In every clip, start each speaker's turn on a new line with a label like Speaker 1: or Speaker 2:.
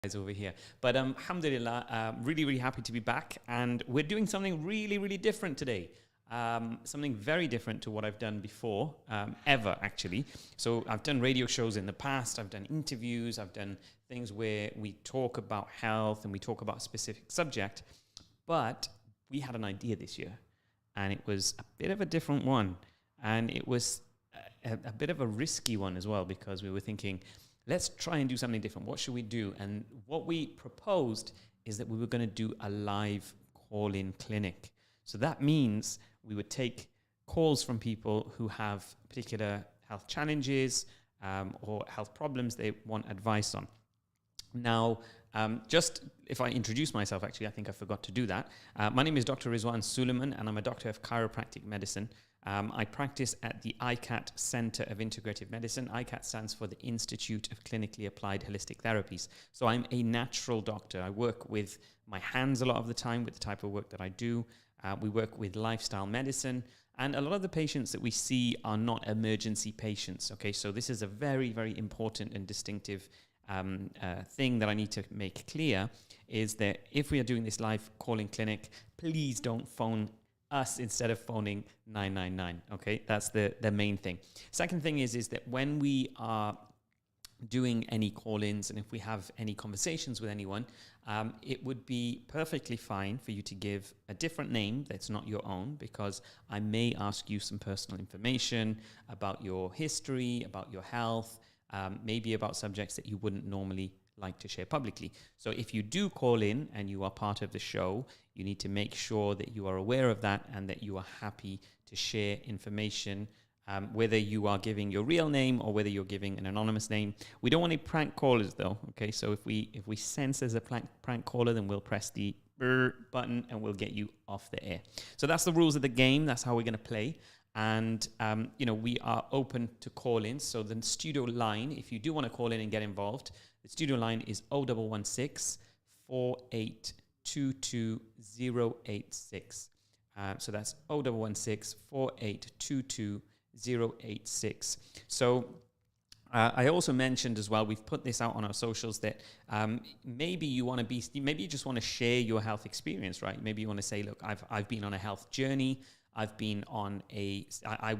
Speaker 1: Guys over here. But alhamdulillah, really, really happy to be back. And we're doing something really, really different today. Something very different to what I've done before, ever actually. So I've done radio shows in the past, I've done interviews, I've done things where we talk about health and we talk about a specific subject. But we had an idea this year, and it was a bit of a different one. And it was a bit of a risky one as well, because we were thinking, let's try and do something different. What should we do? And what we proposed is that we were going to do a live call-in clinic. So that means we would take calls from people who have particular health challenges or health problems they want advice on. Now, just if I introduce myself, actually, I think I forgot to do that. My name is Dr. Rizwhan Suleman, and I'm a doctor of chiropractic medicine. I practice at the ICAT Center of Integrative Medicine. ICAT stands for the Institute of Clinically Applied Holistic Therapies. So I'm a natural doctor. I work with my hands a lot of the time with the type of work that I do. We work with lifestyle medicine. And a lot of the patients that we see are not emergency patients. Okay, so this is a very, very important and distinctive thing that I need to make clear, is that if we are doing this live calling clinic, please don't phone us instead of phoning 999. Okay, that's the main thing. Second thing is that when we are doing any call-ins and if we have any conversations with anyone, it would be perfectly fine for you to give a different name that's not your own, because I may ask you some personal information about your history, about your health, maybe about subjects that you wouldn't normally like to share publicly. So if you do call in and you are part of the show, you need to make sure that you are aware of that and that you are happy to share information, whether you are giving your real name or whether you're giving an anonymous name. We don't want any prank callers though. Okay, so if we sense there's a prank caller, then we'll press the button and we'll get you off the air. So that's the rules of the game. That's how we're going to play. And, we are open to call-ins. So the studio line, if you do want to call in and get involved, the studio line is 0116 4822 086. So that's 0116 4822 086. So I also mentioned as well, we've put this out on our socials, that maybe you just want to share your health experience, right? Maybe you want to say, look, I've been on a health journey. I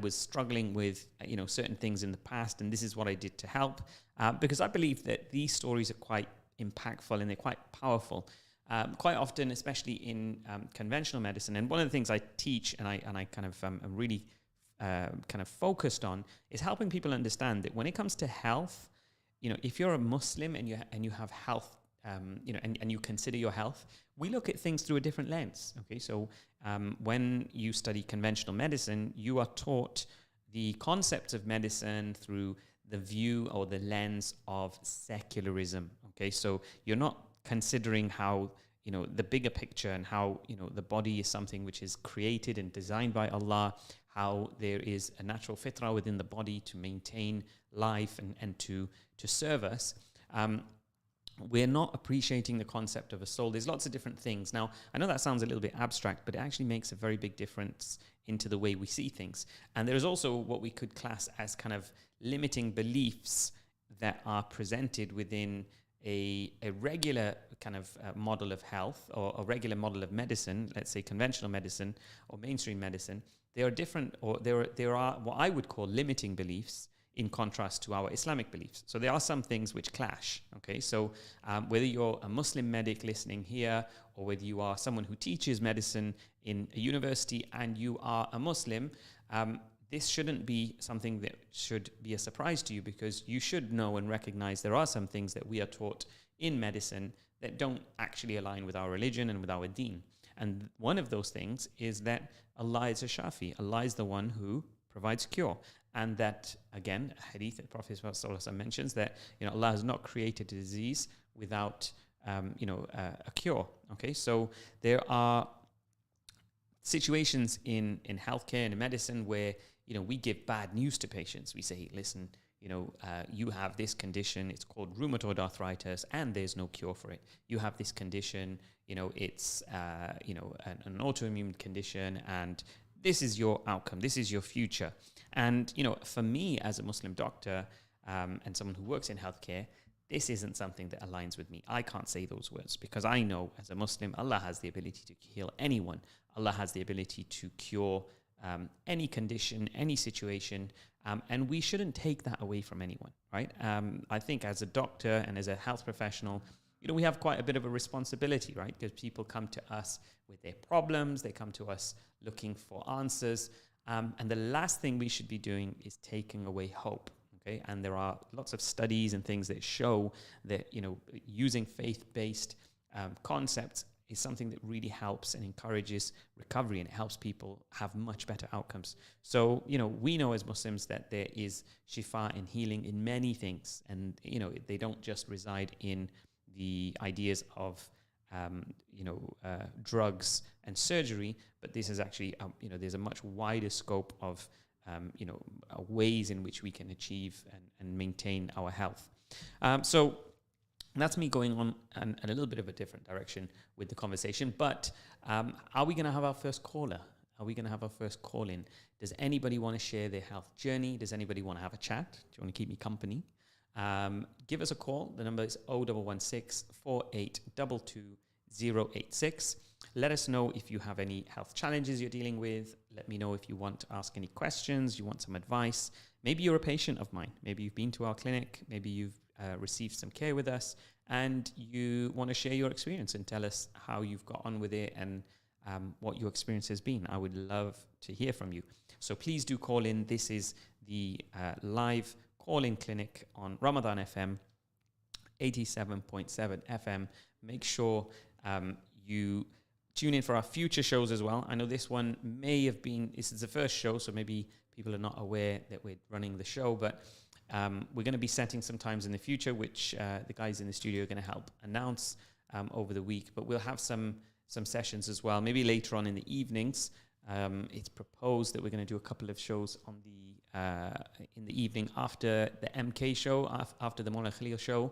Speaker 1: was struggling with, certain things in the past, and this is what I did to help. Because I believe that these stories are quite impactful and they're quite powerful. Quite often, especially in conventional medicine. And one of the things I teach and I kind of am really kind of focused on is helping people understand that when it comes to health, if you're a Muslim and you have health, and you consider your health, we look at things through a different lens. Okay, so when you study conventional medicine, you are taught the concepts of medicine through the view or the lens of secularism. Okay, so you're not considering how the bigger picture and how the body is something which is created and designed by Allah, how there is a natural fitrah within the body to maintain life and to serve us. We're not appreciating the concept of a soul. There's lots of different things. Now, I know that sounds a little bit abstract, but it actually makes a very big difference into the way we see things. And there's also what we could class as kind of limiting beliefs that are presented within a regular kind of model of health, or a regular model of medicine, let's say conventional medicine or mainstream medicine. There are different, or there are what I would call limiting beliefs, in contrast to our Islamic beliefs. So there are some things which clash. Okay, so whether you're a Muslim medic listening here, or whether you are someone who teaches medicine in a university and you are a Muslim, this shouldn't be something that should be a surprise to you, because you should know and recognize there are some things that we are taught in medicine that don't actually align with our religion and with our deen. And one of those things is that Allah is a Shafi. Allah is the one who provides cure. And that, again, a hadith that Prophet ﷺ mentions that Allah has not created a disease without a cure. Okay, so there are situations in healthcare and in medicine where we give bad news to patients. We say, listen, you have this condition, it's called rheumatoid arthritis, and there's no cure for it. You have this condition, it's an autoimmune condition, and this is your outcome, this is your future. And for me as a Muslim doctor and someone who works in healthcare, this isn't something that aligns with me. I can't say those words because I know as a Muslim, Allah has the ability to heal anyone. Allah has the ability to cure any condition, any situation, and we shouldn't take that away from anyone, right? I think as a doctor and as a health professional, we have quite a bit of a responsibility, right? Because people come to us with their problems, they come to us looking for answers, and the last thing we should be doing is taking away hope. Okay, and there are lots of studies and things that show that using faith-based concepts is something that really helps and encourages recovery, and it helps people have much better outcomes. So we know as Muslims that there is shifa and healing in many things, and they don't just reside in the ideas of drugs and surgery, but this is actually there's a much wider scope of ways in which we can achieve and maintain our health. So that's me going on a little bit of a different direction with the conversation. But are we going to have our first caller? Are we going to have our first call in? Does anybody want to share their health journey? Does anybody want to have a chat? Do you want to keep me company? Give us a call. The number is 0116 4822 086. Let us know if you have any health challenges you're dealing with. Let me know if you want to ask any questions, you want some advice. Maybe you're a patient of mine. Maybe you've been to our clinic. Maybe you've received some care with us and you want to share your experience and tell us how you've got on with it and what your experience has been. I would love to hear from you. So please do call in. This is the live call-in clinic on Ramadan FM, 87.7 FM. Make sure you tune in for our future shows as well. I know this one this is the first show, so maybe people are not aware that we're running the show, but we're going to be setting some times in the future, which the guys in the studio are going to help announce over the week. But we'll have some sessions as well, maybe later on in the evenings. It's proposed that we're going to do a couple of shows on in the evening after the MK show, after the Mola Khalil show,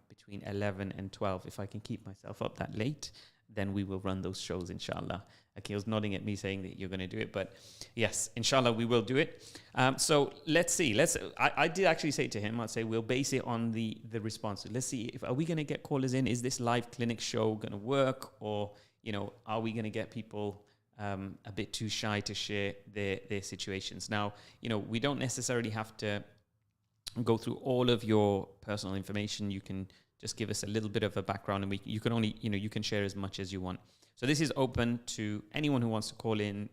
Speaker 1: between 11 and 12. If I can keep myself up that late, then we will run those shows, inshallah. Akil's nodding at me saying that you're going to do it, but yes, inshallah, we will do it. So let's see. I did actually say to him, I'd say we'll base it on the response. Let's see, are we going to get callers in? Is this live clinic show going to work? Or, are we going to get people a bit too shy to share their situations? Now, we don't necessarily have to go through all of your personal information. You can just give us a little bit of a background, and you can only, you can share as much as you want. So this is open to anyone who wants to call in,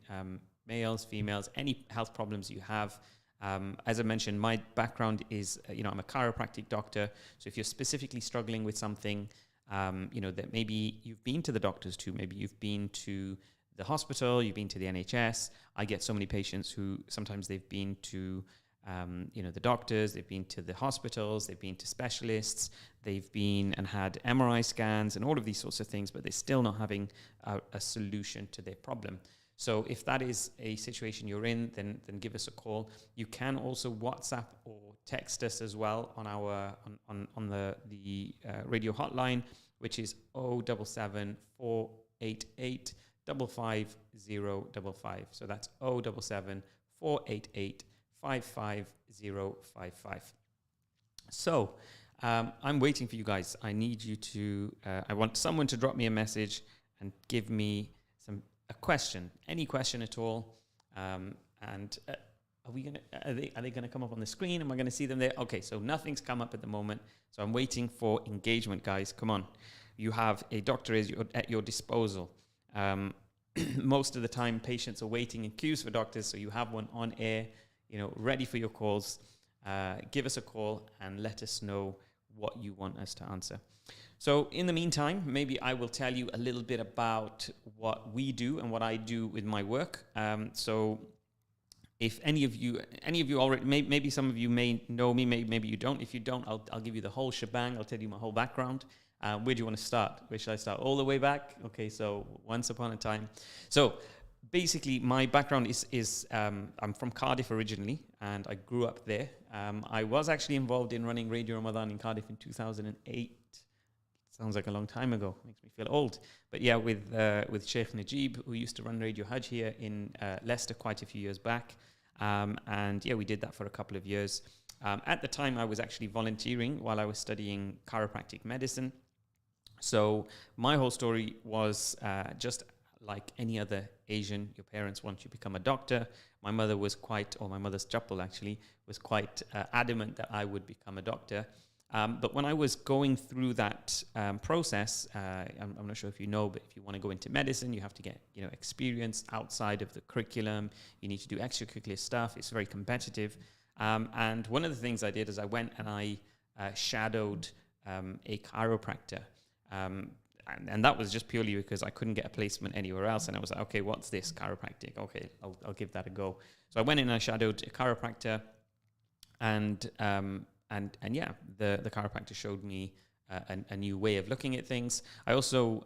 Speaker 1: males, females, any health problems you have. As I mentioned, my background is, I'm a chiropractic doctor. So if you're specifically struggling with something, that maybe you've been to the doctors too, maybe you've been to the hospital, you've been to the NHS. I get so many patients who sometimes they've been to the doctors, they've been to the hospitals, they've been to specialists, they've been and had MRI scans and all of these sorts of things, but they're still not having a solution to their problem. So if that is a situation you're in, then give us a call. You can also WhatsApp or text us as well on our on the radio hotline, which is 077 488 55055. So that's 077 488 55055. So I'm waiting for you guys. I need you to I want someone to drop me a message and give me a question, any question at all. And are they going to come up on the screen? Am I going to see them there? Okay, so nothing's come up at the moment. So I'm waiting for engagement, guys. Come on. You have a doctor at your disposal. Most of the time, patients are waiting in queues for doctors, so you have one on air, ready for your calls. Give us a call and let us know what you want us to answer. So in the meantime, maybe I will tell you a little bit about what we do and what I do with my work. So if any of you already, maybe some of you may know me, maybe you don't. If you don't, I'll give you the whole shebang. I'll tell you my whole background. Where do you want to start? Where should I start? All the way back? Okay, so once upon a time. So basically, my background is I'm from Cardiff originally, and I grew up there. I was actually involved in running Radio Ramadan in Cardiff in 2008. Sounds like a long time ago. Makes me feel old. But yeah, with Sheikh Najib, who used to run Radio Hajj here in Leicester quite a few years back. And yeah, we did that for a couple of years. At the time, I was actually volunteering while I was studying chiropractic medicine. So my whole story was just like any other Asian. Your parents want you to become a doctor. My mother was my mother's couple actually, was quite adamant that I would become a doctor. But when I was going through that process, I'm not sure if you know, but if you want to go into medicine, you have to get experience outside of the curriculum. You need to do extracurricular stuff. It's very competitive. And one of the things I did is I went and I shadowed a chiropractor. And that was just purely because I couldn't get a placement anywhere else. And I was like, okay, what's this chiropractic? Okay, I'll give that a go. So I went in and I shadowed a chiropractor, and yeah, the chiropractor showed me a new way of looking at things. I also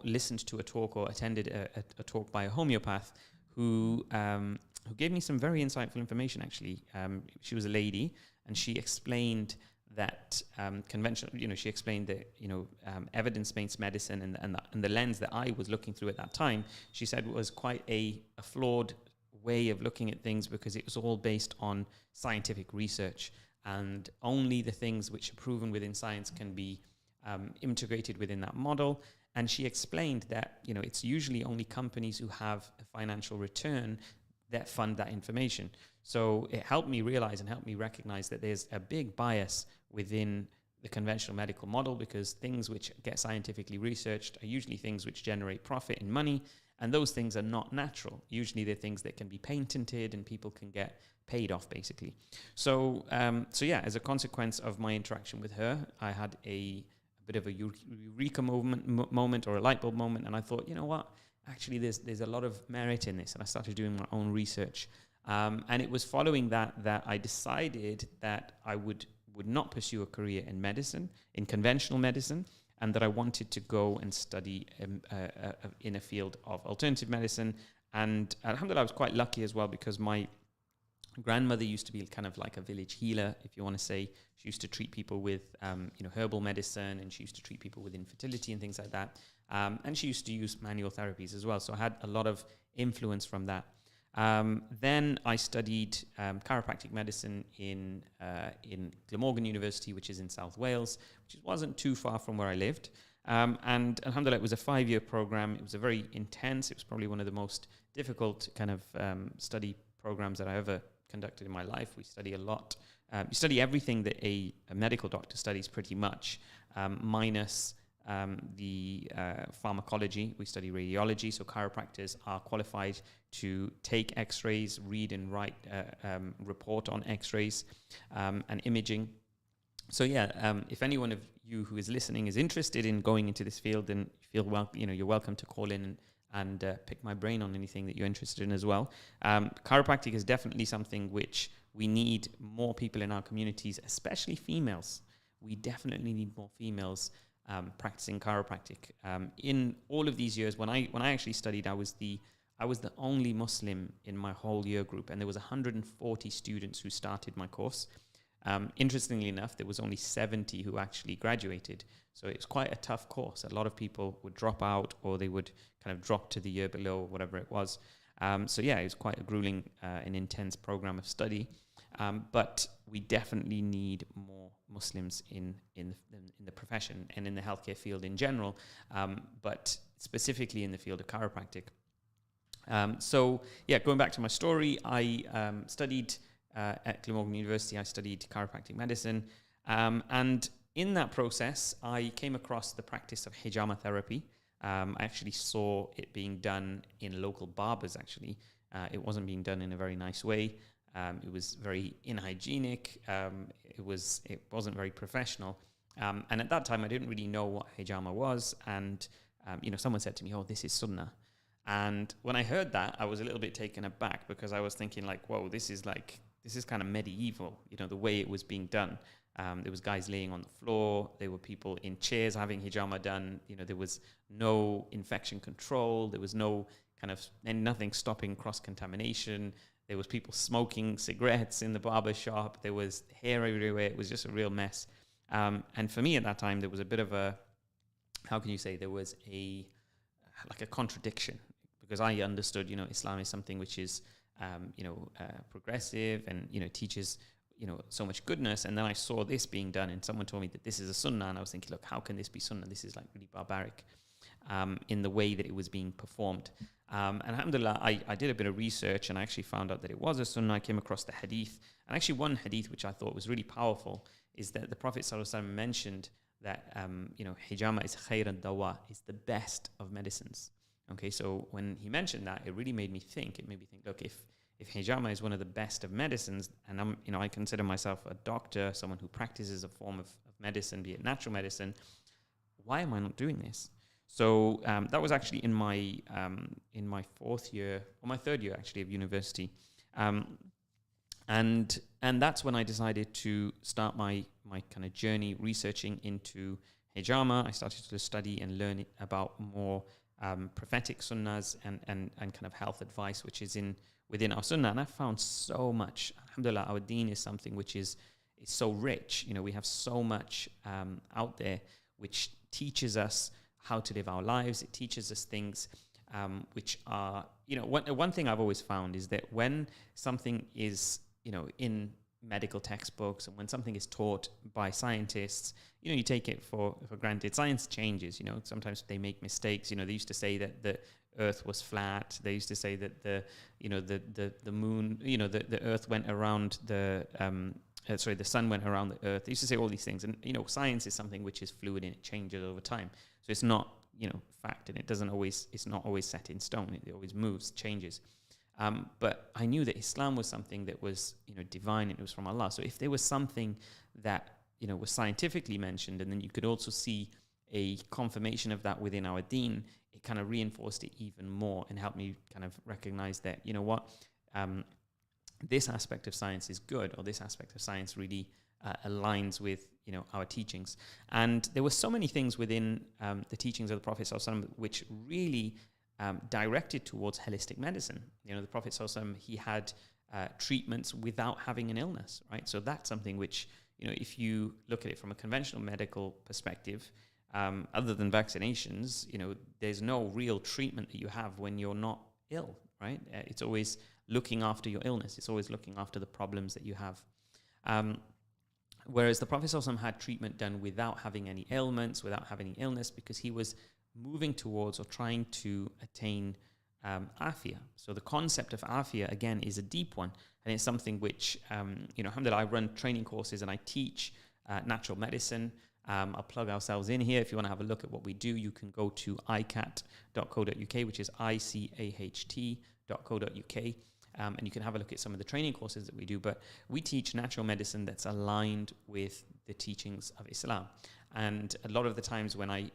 Speaker 1: listened to a talk or attended a talk by a homeopath who gave me some very insightful information, actually. She was a lady, and she explained that conventional, she explained that, evidence-based medicine and the lens that I was looking through at that time, she said was quite a flawed way of looking at things, because it was all based on scientific research, and only the things which are proven within science can be integrated within that model. And she explained that, it's usually only companies who have a financial return that fund that information. So it helped me realize and helped me recognize that there's a big bias within the conventional medical model, because things which get scientifically researched are usually things which generate profit and money, and those things are not natural. Usually they're things that can be patented and people can get paid off, basically. So yeah, as a consequence of my interaction with her, I had a bit of a eureka moment or a light bulb moment, and I thought, you know what? Actually, there's a lot of merit in this, and I started doing my own research. And it was following that I decided that I would not pursue a career in medicine, in conventional medicine, and that I wanted to go and study in a field of alternative medicine. And alhamdulillah, I was quite lucky as well, because my grandmother used to be kind of like a village healer, if you want to say. She used to treat people with herbal medicine, and she used to treat people with infertility and things like that. And she used to use manual therapies as well. So I had a lot of influence from that. Then I studied chiropractic medicine in Glamorgan University, which is in South Wales, which wasn't too far from where I lived. And alhamdulillah, it was a 5-year program. It was a very intense. It was probably one of the most difficult kind of study programs that I ever conducted in my life. We study a lot. You study everything that a medical doctor studies, pretty much, minus the pharmacology. We study radiology, so chiropractors are qualified to take x-rays, read and write, report on x-rays and imaging. So yeah, if anyone of you who is listening is interested in going into this field, then you're welcome to call in and pick my brain on anything that you're interested in as well. Chiropractic is definitely something which we need more people in our communities, especially females. We definitely need more females practicing chiropractic. In all of these years, when I actually studied, I was the only Muslim in my whole year group, and there was 140 students who started my course. Interestingly enough, there was only 70 who actually graduated. So it was quite a tough course. A lot of people would drop out, or they would kind of drop to the year below, or whatever it was. So yeah, it was quite a grueling and intense program of study. But we definitely need more Muslims in the profession and in the healthcare field in general, but specifically in the field of chiropractic. So yeah, going back to my story, I studied at Glamorgan University. I studied chiropractic medicine, and in that process, I came across the practice of hijama therapy. I actually saw it being done in local barbers, actually. It wasn't being done in a very nice way. It was very inhygienic. It wasn't very professional. And at that time, I didn't really know what hijama was. And, someone said to me, "Oh, this is sunnah." And when I heard that, I was a little bit taken aback, because I was thinking like, whoa, this is kind of medieval, the way it was being done. There was guys laying on the floor. There were people in chairs having hijama done. There was no infection control. There was nothing stopping cross-contamination. There was people smoking cigarettes in the barber shop. There was hair everywhere. It was just a real mess. And for me at that time, there was a bit of there was a contradiction, because I understood, Islam is something which is, progressive and, teaches, so much goodness. And then I saw this being done, and someone told me that this is a sunnah, and I was thinking, look, how can this be sunnah? This is like really barbaric in the way that it was being performed. And alhamdulillah, I did a bit of research, and I actually found out that it was a sunnah. I came across the hadith, and actually one hadith which I thought was really powerful is that the Prophet ﷺ mentioned that hijama is khayr dawa, is the best of medicines. Okay, so when he mentioned that, it really made me think. It made me think, look, if hijama is one of the best of medicines, and I consider myself a doctor, someone who practices a form of medicine, be it natural medicine, why am I not doing this? So that was actually in my fourth year, or my third year actually, of university, and that's when I decided to start my kind of journey researching into hijama. I started to study and learn about more prophetic sunnahs and kind of health advice, which is within our sunnah. And I found so much. Alhamdulillah, our deen is something which is so rich. We have so much out there which teaches us how to live our lives. It teaches us things which are, one thing I've always found is that when something is, in medical textbooks, and when something is taught by scientists, you take it for granted. Science changes, sometimes they make mistakes. They used to say that the earth was flat. They used to say that the moon, the earth went around the sun went around the earth. They used to say all these things. And, science is something which is fluid and it changes over time. So it's not, fact, and it's not always set in stone. It always moves, changes. But I knew that Islam was something that was, divine, and it was from Allah. So if there was something that, was scientifically mentioned, and then you could also see a confirmation of that within our deen, it kind of reinforced it even more and helped me kind of recognize that, this aspect of science is good, or this aspect of science really aligns with, our teachings. And there were so many things within the teachings of the Prophet ﷺ which really directed towards holistic medicine. The Prophet ﷺ, he had treatments without having an illness, right? So that's something which, if you look at it from a conventional medical perspective, other than vaccinations, there's no real treatment that you have when you're not ill, right? It's always looking after your illness. It's always looking after the problems that you have. Whereas the Prophet ﷺ had treatment done without having any ailments, without having any illness, because he was moving towards or trying to attain afia. So the concept of afia, again, is a deep one. And it's something which, alhamdulillah, I run training courses and I teach natural medicine. I'll plug ourselves in here. If you want to have a look at what we do, you can go to icat.co.uk, which is icaht.co.uk. And you can have a look at some of the training courses that we do. But we teach natural medicine that's aligned with the teachings of Islam. And a lot of the times when I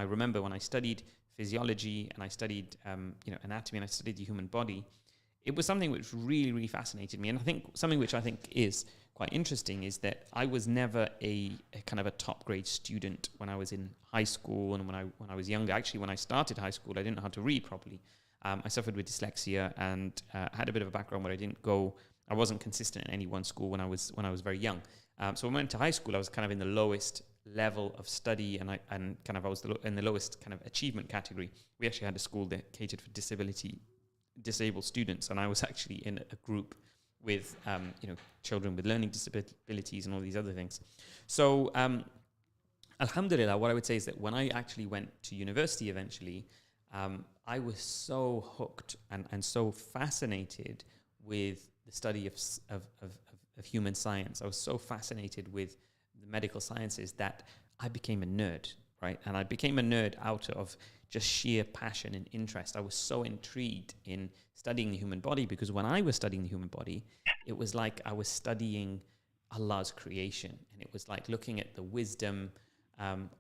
Speaker 1: remember when I studied physiology and I studied, anatomy, and I studied the human body, it was something which really, really fascinated me. And I think something which I think is quite interesting is that I was never a kind of a top grade student when I was in high school and when I was younger. Actually, when I started high school, I didn't know how to read properly. I suffered with dyslexia and had a bit of a background where I wasn't consistent in any one school when I was very young. So when I went to high school, I was kind of in the lowest level of study, and I was in the lowest kind of achievement category. We actually had a school that catered for disabled students, and I was actually in a group with children with learning disabilities and all these other things. So alhamdulillah, what I would say is that when I actually went to university eventually, I was so hooked and so fascinated with the study of human science. I was so fascinated with the medical sciences that I became a nerd, right? And I became a nerd out of just sheer passion and interest. I was so intrigued in studying the human body, because when I was studying the human body, it was like I was studying Allah's creation, and it was like looking at the wisdom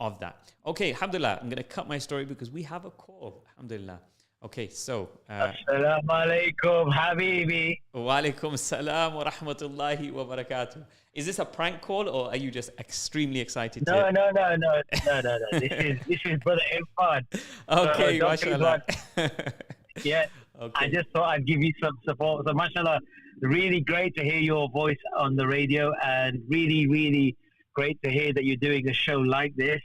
Speaker 1: of that. Okay, alhamdulillah, I'm going to cut my story because we have a call, alhamdulillah. Okay, so
Speaker 2: Assalamu alaikum, habibi.
Speaker 1: Wa alaikum salam wa rahmatullahi wa barakatuh. Is this a prank call, or are you just extremely excited?
Speaker 2: No. This is Brother Irfan.
Speaker 1: Okay,
Speaker 2: so
Speaker 1: mashallah.
Speaker 2: Yeah,
Speaker 1: Okay.
Speaker 2: I just thought I'd give you some support. So mashallah, really great to hear your voice on the radio, and really, really great to hear that you're doing a show like this.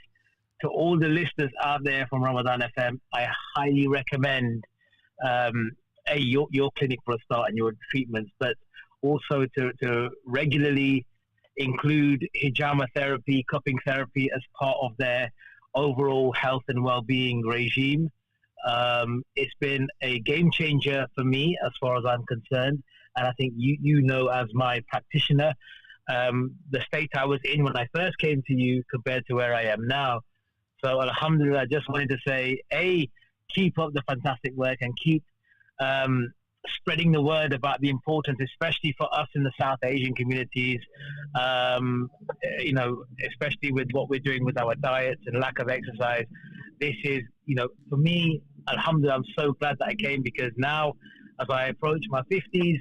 Speaker 2: To all the listeners out there from Ramadan FM, I highly recommend your clinic for a start and your treatments, but also to regularly include hijama therapy, cupping therapy as part of their overall health and well-being regime. It's been a game changer for me as far as I'm concerned. And I think you know, as my practitioner, the state I was in when I first came to you compared to where I am now. So alhamdulillah, I just wanted to say, keep up the fantastic work and keep spreading the word about the importance, especially for us in the South Asian communities, especially with what we're doing with our diets and lack of exercise. This is, for me, alhamdulillah, I'm so glad that I came, because now as I approach my 50s,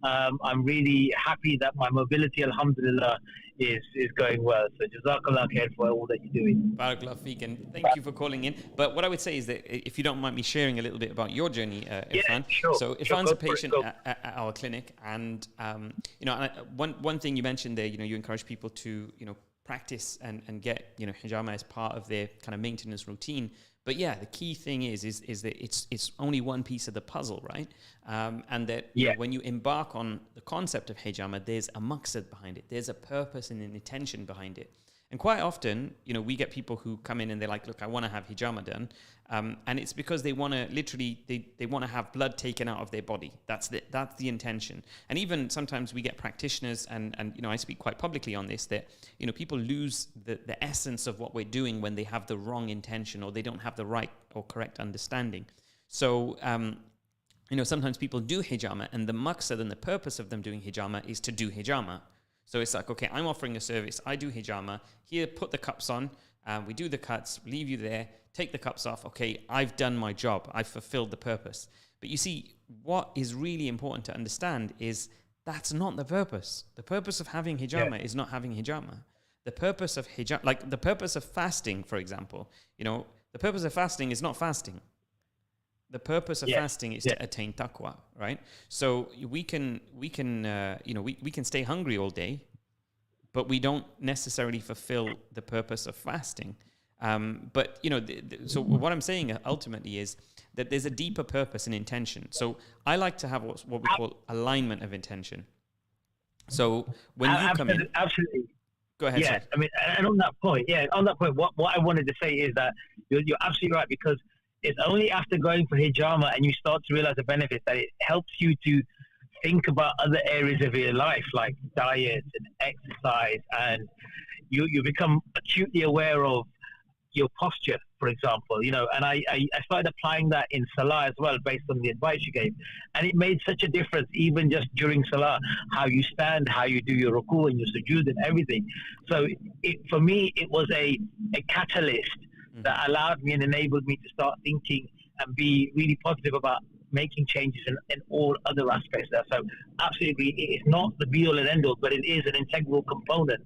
Speaker 2: I'm really happy that my mobility, alhamdulillah, is going well. So jazakallah khair for all that you're doing.
Speaker 1: Barakallah feek, and thank you for calling in. But what I would say is that if you don't mind me sharing a little bit about your journey, Irfan.
Speaker 2: Sure.
Speaker 1: So Irfan's a patient at our clinic, and one thing you mentioned there, you encourage people to practice and get hijama as part of their kind of maintenance routine. But yeah, the key thing is that it's only one piece of the puzzle, right? And that when you embark on the concept of hijama, there's a maqsad behind it. There's a purpose and an intention behind it. And quite often, we get people who come in and they're like, look, I want to have hijama done. And it's because they want to literally, they want to have blood taken out of their body. That's the intention. And even sometimes we get practitioners, and I speak quite publicly on this, that, people lose the essence of what we're doing when they have the wrong intention, or they don't have the right or correct understanding. So, sometimes people do hijama, and the maqsad and the purpose of them doing hijama is to do hijama. So it's like, okay, I'm offering a service. I do hijama. Here, put the cups on. We do the cuts, leave you there, take the cups off. Okay, I've done my job. I've fulfilled the purpose. But you see, what is really important to understand is that's not the purpose. The purpose of having hijama is not having hijama. The purpose of hijama, like the purpose of fasting, for example, the purpose of fasting is not fasting. The purpose of fasting is to attain taqwa, right? So we can stay hungry all day, but we don't necessarily fulfill the purpose of fasting. So what I'm saying ultimately is that there's a deeper purpose and intention. So I like to have what we call alignment of intention. So when you come in,
Speaker 2: absolutely.
Speaker 1: Go ahead.
Speaker 2: Yeah,
Speaker 1: Sorry.
Speaker 2: I mean, and on that point, what I wanted to say is that you're absolutely right, because it's only after going for hijama and you start to realize the benefits that it helps you to think about other areas of your life, like diet and exercise, and you become acutely aware of your posture, for example, and I started applying that in Salah as well, based on the advice you gave. And it made such a difference, even just during Salah, how you stand, how you do your ruku and your sujood and everything. So for me, it was a catalyst that allowed me and enabled me to start thinking and be really positive about making changes in all other aspects there. So absolutely, it's not the be-all and end-all, but it is an integral component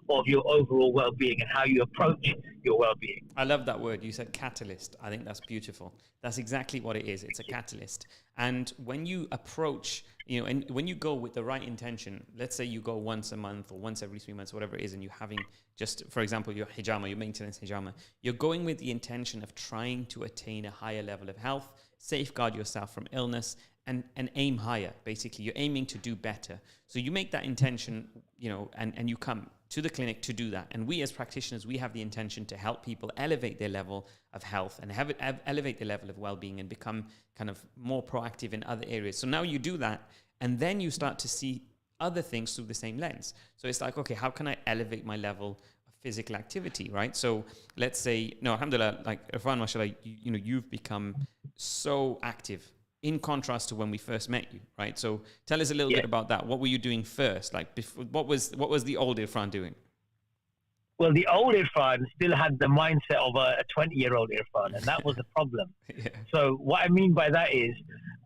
Speaker 2: of your overall well-being and how you approach your well-being.
Speaker 1: I love that word. You said catalyst. I think that's beautiful. That's exactly what it is. It's a catalyst. And when you approach, and when you go with the right intention, let's say you go once a month or once every 3 months, whatever it is, and you're having just, for example, your hijama, your maintenance hijama, you're going with the intention of trying to attain a higher level of health, safeguard yourself from illness, and aim higher. Basically, you're aiming to do better. So you make that intention, and you come to the clinic to do that. And we as practitioners, we have the intention to help people elevate their level of health and elevate their level of well-being and become kind of more proactive in other areas. So now you do that, and then you start to see other things through the same lens. So it's like, okay, how can I elevate my level of physical activity, right? So let's say, alhamdulillah, like Irfan, mashallah, you've become so active in contrast to when we first met you, right? So tell us a little bit about that. What were you doing first? Like, before, what was the old Irfan doing?
Speaker 2: Well, the old Irfan still had the mindset of a 20-year-old Irfan, and that was the problem. So what I mean by that is,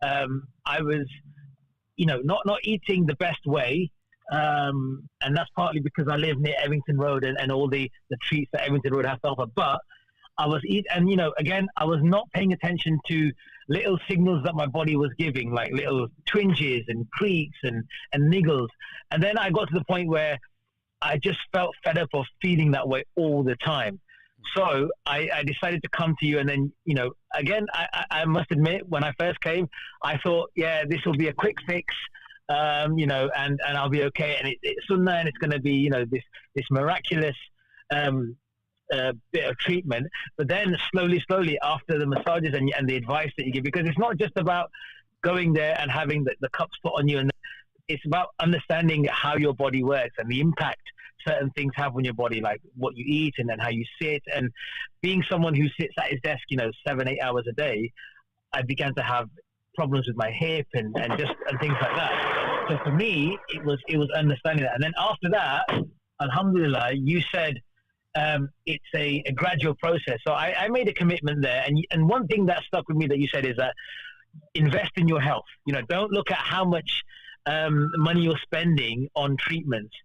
Speaker 2: I was, not eating the best way, and that's partly because I live near Evington Road and all the treats that Evington Road has to offer. But I was again, I was not paying attention to little signals that my body was giving, like little twinges and creaks and niggles. And then I got to the point where I just felt fed up of feeling that way all the time. So I decided to come to you, and then, again, I must admit, when I first came, I thought, this will be a quick fix. and I'll be okay. And it's sunnah, and it's going to be, this miraculous bit of treatment. But then slowly, after the massages and the advice that you give, because it's not just about going there and having the cups put on you, and it's about understanding how your body works and the impact certain things have on your body, like what you eat and then how you sit. And being someone who sits at his desk, 7-8 hours a day, I began to have problems with my hip and things like that. So for me, it was understanding that. And then after that, alhamdulillah, you said it's a gradual process. So I made a commitment there. And one thing that stuck with me that you said is that invest in your health. Don't look at how much money you're spending on treatments,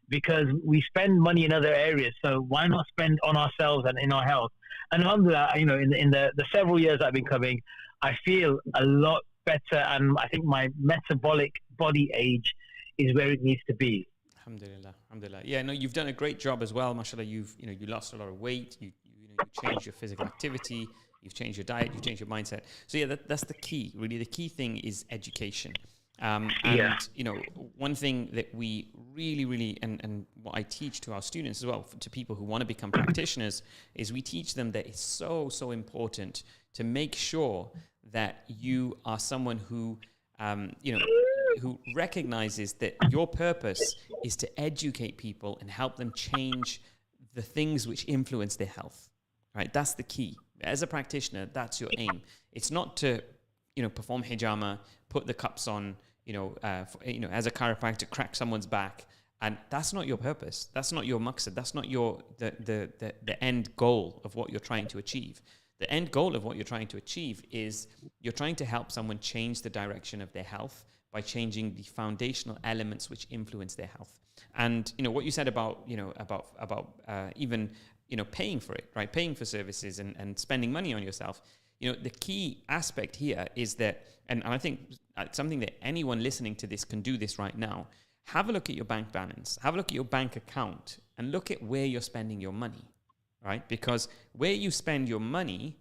Speaker 2: because we spend money in other areas. So why not spend on ourselves and in our health? And alhamdulillah, in the several years I've been coming, I feel a lot better, and I think my metabolic body age is where it needs to be.
Speaker 1: Alhamdulillah. Yeah, no, you've done a great job as well, mashallah. You lost a lot of weight. You changed your physical activity. You've changed your diet. You've changed your mindset. So yeah, that's the key. Really, the key thing is education. One thing that we really, and what I teach to our students as well, to people who want to become practitioners, is we teach them that it's so important to make sure that you are someone who, who recognizes that your purpose is to educate people and help them change the things which influence their health, right? That's the key. As a practitioner, that's your aim. It's not to, perform hijama, put the cups on, as a chiropractor, crack someone's back. And that's not your purpose. That's not your maqsad. That's not the end goal of what you're trying to achieve. The end goal of what you're trying to achieve is you're trying to help someone change the direction of their health by changing the foundational elements which influence their health. And, what you said about even, paying for it, right? Paying for services and spending money on yourself. The key aspect here is that, and I think something that anyone listening to this can do this right now. Have a look at your bank balance, have a look at your bank account, and look at where you're spending your money, right? Because where you spend your money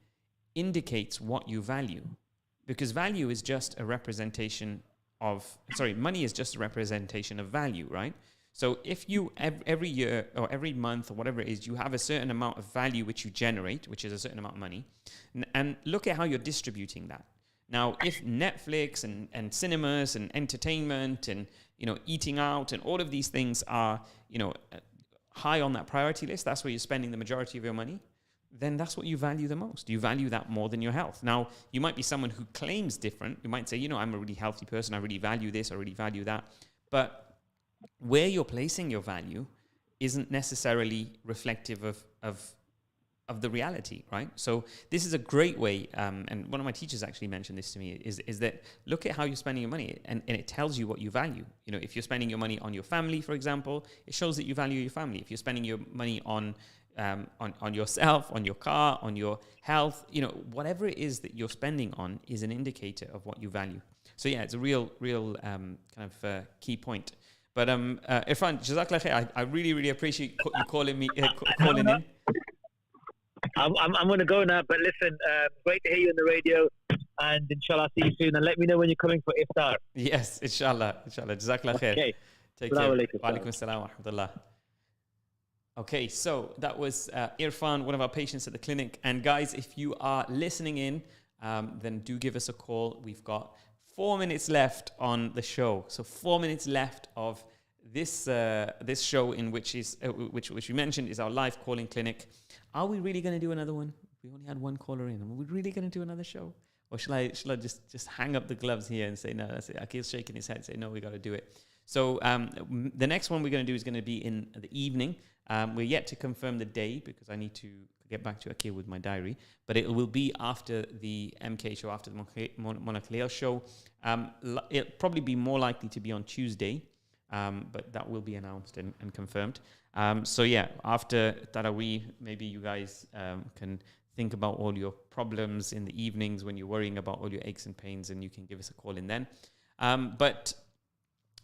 Speaker 1: indicates what you value. Because value is just a representation money is just a representation of value, right? So if you, every year or every month or whatever it is, you have a certain amount of value which you generate, which is a certain amount of money, and look at how you're distributing that. Now, if Netflix and cinemas and entertainment and, eating out and all of these things are, high on that priority list, that's where you're spending the majority of your money, then that's what you value the most. You value that more than your health. Now, you might be someone who claims different. You might say, I'm a really healthy person. I really value this. I really value that. But where you're placing your value isn't necessarily reflective of the reality, right? So this is a great way, and one of my teachers actually mentioned this to me, is that look at how you're spending your money, and it tells you what you value. If you're spending your money on your family, for example, it shows that you value your family. If you're spending your money on yourself, on your car, on your health, whatever it is that you're spending on is an indicator of what you value. So yeah, it's a real key point. But Irfan, Jazakallah khair. I really appreciate you calling in.
Speaker 2: I'm going to go now, but listen, great to hear you on the radio, and inshallah see you soon, and let me know when you're coming for iftar.
Speaker 1: Yes, inshallah. Jazakallah khair.
Speaker 2: Okay.
Speaker 1: Take care. Wa alaikum assalam wa rahmatullah. Okay, so that was Irfan, one of our patients at the clinic. And guys, if you are listening in, then do give us a call. We've got 4 minutes left on the show. So 4 minutes left of this show, in which we mentioned is our live calling clinic. Are we really going to do another one? We only had one caller in. Are we really going to do another show? Or shall I just hang up the gloves here and say no? That's it. Akil's shaking his head, say no, we got to do it. So the next one we're going to do is going to be in the evening. We're yet to confirm the day because I need to get back to Akil with my diary. But it will be after the MK show, after the Mona Khalil show. It'll probably be more likely to be on Tuesday, but that will be announced and confirmed. So yeah, after Taraweeh, maybe you guys can think about all your problems in the evenings when you're worrying about all your aches and pains, and you can give us a call in then. But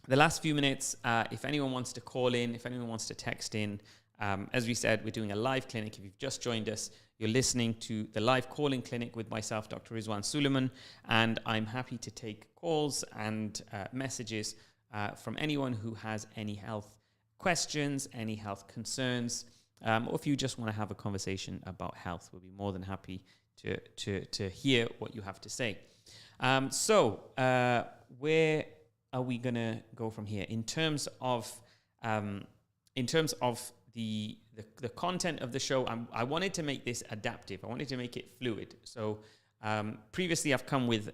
Speaker 1: the last few minutes, if anyone wants to call in, if anyone wants to text in, as we said, we're doing a live clinic. If you've just joined us, you're listening to the live calling clinic with myself, Dr. Rizwhan Suleman, and I'm happy to take calls and messages from anyone who has any health questions, any health concerns, or if you just want to have a conversation about health. We'll be more than happy to hear what you have to say. So where are we going to go from here? In terms of the content of the show, I wanted to make this adaptive. I wanted to make it fluid. So previously I've come with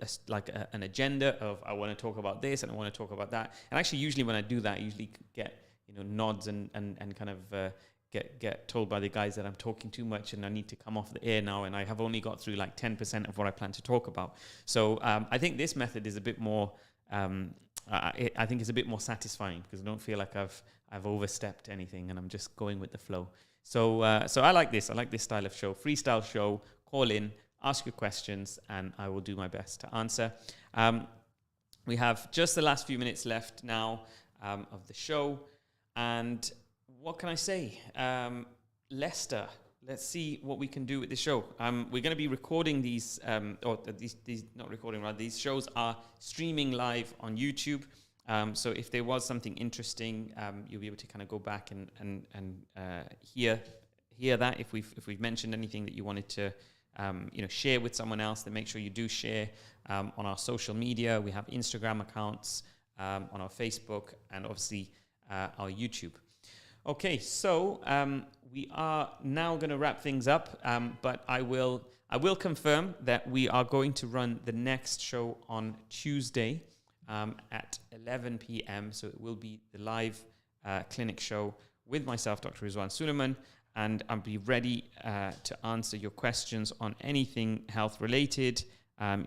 Speaker 1: an agenda of I want to talk about this and I want to talk about that. And actually usually when I do that, I usually get nods and kind of get told by the guys that I'm talking too much and I need to come off the air now, and I have only got through like 10% of what I plan to talk about. So I think this method is a bit more I think it's a bit more satisfying because I don't feel like I've overstepped anything and I'm just going with the flow. So I like this. I like this style of show. Freestyle show. Call in, ask your questions, and I will do my best to answer. We have just the last few minutes left now of the show. And what can I say? Leicester, let's see what we can do with the show. We're going to be recording these these shows are streaming live on YouTube. So if there was something interesting, you'll be able to kind of go back and hear that. If we've mentioned anything that you wanted to share with someone else, then make sure you do share on our social media. We have Instagram accounts, on our Facebook, and obviously our YouTube. Okay, so we are now going to wrap things up, but I will confirm that we are going to run the next show on Tuesday at 11 p.m. So it will be the live clinic show with myself, Dr. Rizwhan Suleman, and I'll be ready to answer your questions on anything health related.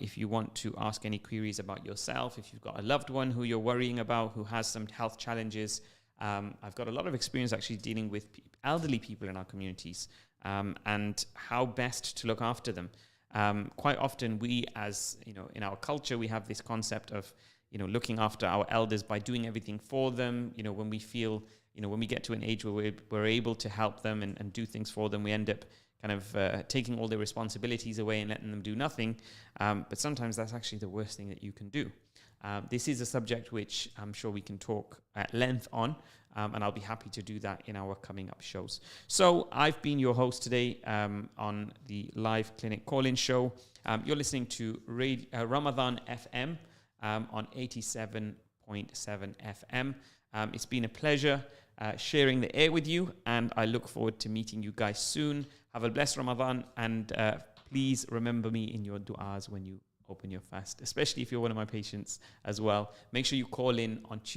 Speaker 1: If you want to ask any queries about yourself, if you've got a loved one who you're worrying about who has some health challenges, I've got a lot of experience actually dealing with elderly people in our communities and how best to look after them. Quite often we, as in our culture, we have this concept of looking after our elders by doing everything for them. When we feel, when we get to an age where we're able to help them and do things for them, we end up kind of taking all their responsibilities away and letting them do nothing. But sometimes that's actually the worst thing that you can do. This is a subject which I'm sure we can talk at length on, and I'll be happy to do that in our coming up shows. So I've been your host today on the live clinic call-in show. You're listening to Ramadan FM on 87.7 FM. It's been a pleasure sharing the air with you, and I look forward to meeting you guys soon. Have a blessed Ramadan, and please remember me in your du'as when you open your fast, especially if you're one of my patients as well. Make sure you call in on Tuesday.